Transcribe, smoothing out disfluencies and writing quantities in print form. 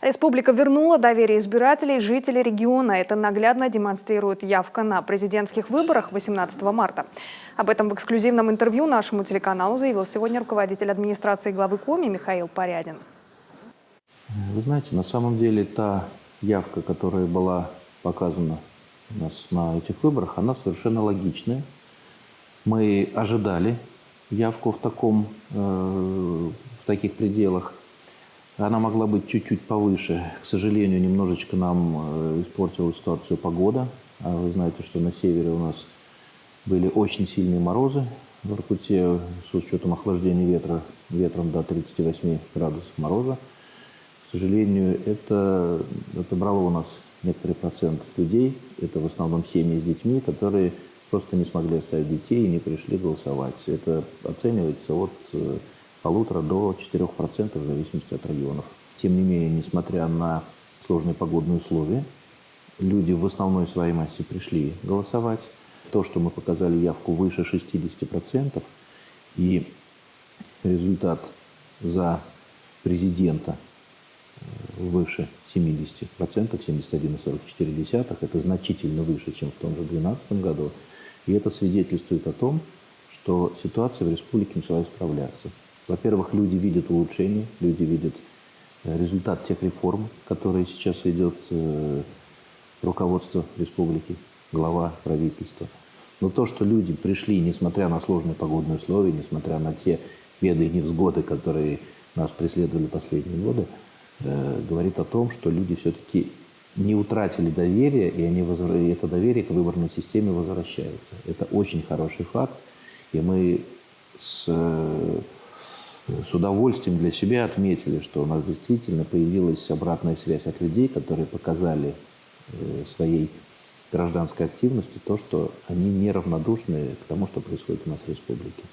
Республика вернула доверие избирателей, жителей региона. Это наглядно демонстрирует явка на президентских выборах 18 марта. Об этом в эксклюзивном интервью нашему телеканалу заявил сегодня руководитель администрации главы Коми Михаил Порядин. Вы знаете, на самом деле та явка, которая была показана у нас на этих выборах, она совершенно логичная. Мы ожидали явку в таких пределах. Она могла быть чуть-чуть повыше. К сожалению, немножечко нам испортила ситуацию погода. А вы знаете, что на севере у нас были очень сильные морозы. В Воркуте с учетом охлаждения ветром до 38 градусов мороза. К сожалению, это брало у нас некоторый процент людей. Это в основном семьи с детьми, которые просто не смогли оставить детей и не пришли голосовать. Это оценивается от 1,5 до 4% в зависимости от регионов. Тем не менее, несмотря на сложные погодные условия, люди в основной своей массе пришли голосовать. То, что мы показали явку выше 60%, и результат за президента выше 70%, 71,44%, это значительно выше, чем в том же 2012 году. И это свидетельствует о том, что ситуация в республике начала исправляться. Во-первых, люди видят улучшение, люди видят результат тех реформ, которые сейчас ведет руководство республики, глава правительства. Но то, что люди пришли, несмотря на сложные погодные условия, несмотря на те беды и невзгоды, которые нас преследовали последние годы, говорит о том, что люди все-таки не утратили доверие, и это доверие к выборной системе возвращается. Это очень хороший факт, и мы с удовольствием для себя отметили, что у нас действительно появилась обратная связь от людей, которые показали своей гражданской активностью то, что они неравнодушны к тому, что происходит у нас в республике.